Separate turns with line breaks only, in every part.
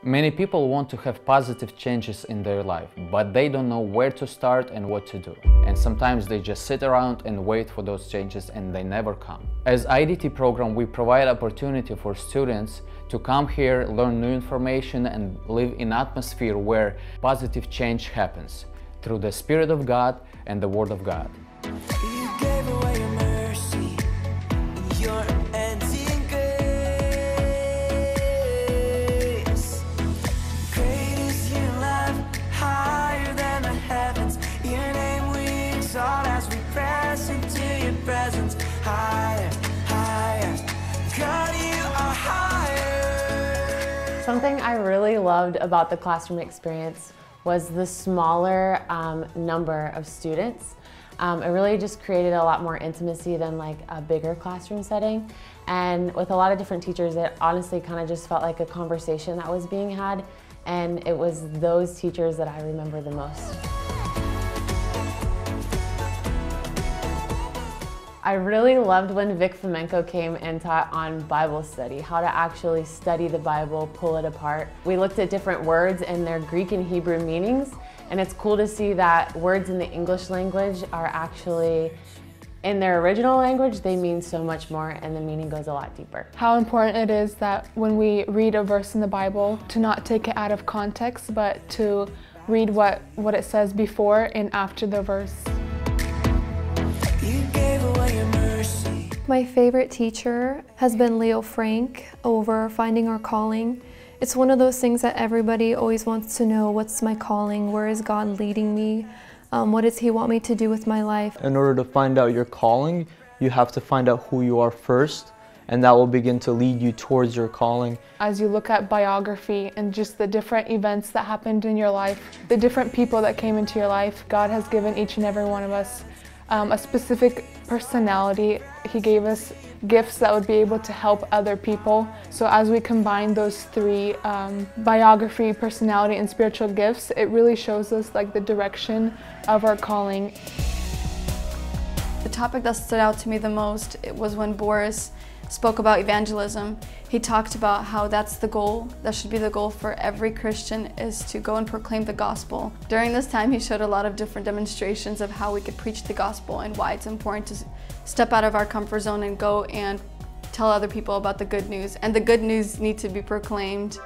Many people want to have positive changes in their life, but they don't know where to start and what to do. And sometimes they just sit around and wait for those changes and they never come. As IDT program, we provide opportunity for students to come here, learn new information and live in an atmosphere where positive change happens through the Spirit of God and the Word of God.
You gave away your mercy, your unending grace. Great is your love, higher than the heavens. Your name we exalt as we press into your presence. Higher, higher, God, you are higher.
Something I really loved about the classroom experience was the smaller number of students. It really just created a lot more intimacy than like a bigger classroom setting. And with a lot of different teachers, it honestly kind of just felt like a conversation that was being had. And it was those teachers that I remember the most. I really loved when Vic Fomenko came and taught on Bible study, how to actually study the Bible, pull it apart. We looked at different words and their Greek and Hebrew meanings, and it's cool to see that words in the English language are actually, in their original language, they mean so much more and the meaning goes a lot deeper.
How important it is that when we read a verse in the Bible, to not take it out of context, but to read what it says before and after the verse.
My favorite teacher has been Leo Frank over Finding Our Calling. It's one of those things that everybody always wants to know, what's my calling, where is God leading me, what does He want me to do with my life.
In order to find out your calling, you have to find out who you are first, and that will begin to lead you towards your calling.
As you look at biography and just the different events that happened in your life, the different people that came into your life, God has given each and every one of us a specific personality. He gave us gifts that would be able to help other people. So as we combine those three, biography, personality, and spiritual gifts, it really shows us like the direction of our calling.
The topic that stood out to me the most was when Boris spoke about evangelism. He talked about how that's the goal, that should be the goal for every Christian, is to go and proclaim the gospel. During this time, he showed a lot of different demonstrations of how we could preach the gospel and why it's important to step out of our comfort zone and go and tell other people about the good news. And the good news needs to be proclaimed.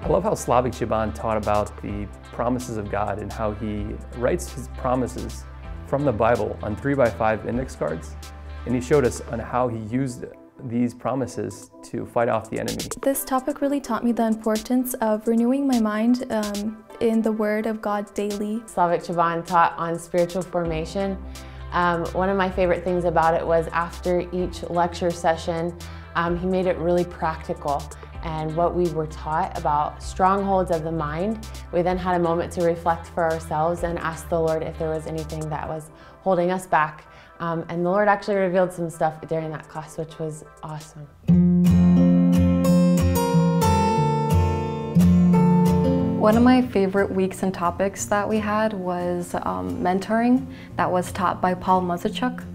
I love how Slavic taught about the promises of God and how he writes his promises from the Bible on 3x5 index cards. And he showed us on how he used these promises to fight off the enemy.
This topic really taught me the importance of renewing my mind in the Word of God daily.
Slavic taught on spiritual formation. One of my favorite things about it was after each lecture session, he made it really practical. And what we were taught about strongholds of the mind, we then had a moment to reflect for ourselves and ask the Lord if there was anything that was holding us back. And the Lord actually revealed some stuff during that class, which was awesome.
One of my favorite weeks and topics that we had was mentoring, that was taught by Paul Muzychuk.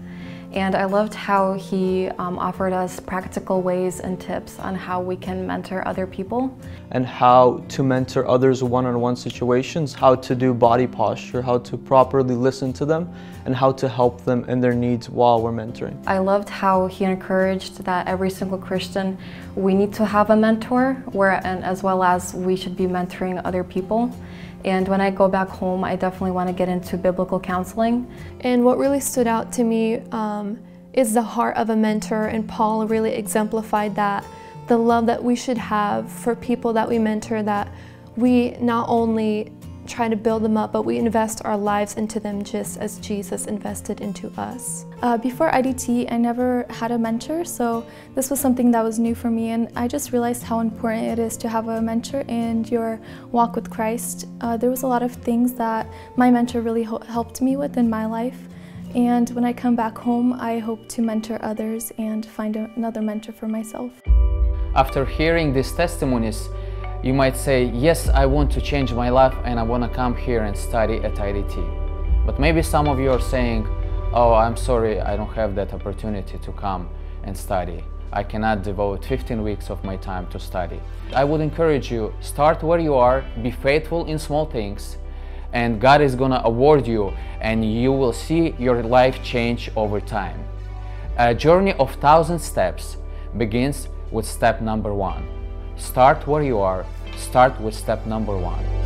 And I loved how he offered us practical ways and tips on how we can mentor other people.
And how to mentor others one-on-one situations, how to do body posture, how to properly listen to them, and how to help them in their needs while we're mentoring.
I loved how he encouraged that every single Christian, we need to have a mentor, and as well as we should be mentoring other people. And when I go back home, I definitely want to get into biblical counseling.
And what really stood out to me is the heart of a mentor, and Paul really exemplified that. The love that we should have for people that we mentor, that we not only try to build them up, but we invest our lives into them just as Jesus invested into us.
Before IDT, I never had a mentor, so this was something that was new for me, and I just realized how important it is to have a mentor in your walk with Christ. There was a lot of things that my mentor really helped me with in my life, and when I come back home, I hope to mentor others and find another mentor for myself.
After hearing these testimonies, you might say, yes, I want to change my life and I want to come here and study at IDT. But maybe some of you are saying, oh, I'm sorry, I don't have that opportunity to come and study. I cannot devote 15 weeks of my time to study. I would encourage you, start where you are, be faithful in small things, and God is gonna award you, and you will see your life change over time. A journey of 1,000 steps begins with step number 1. Start where you are, start with step number 1.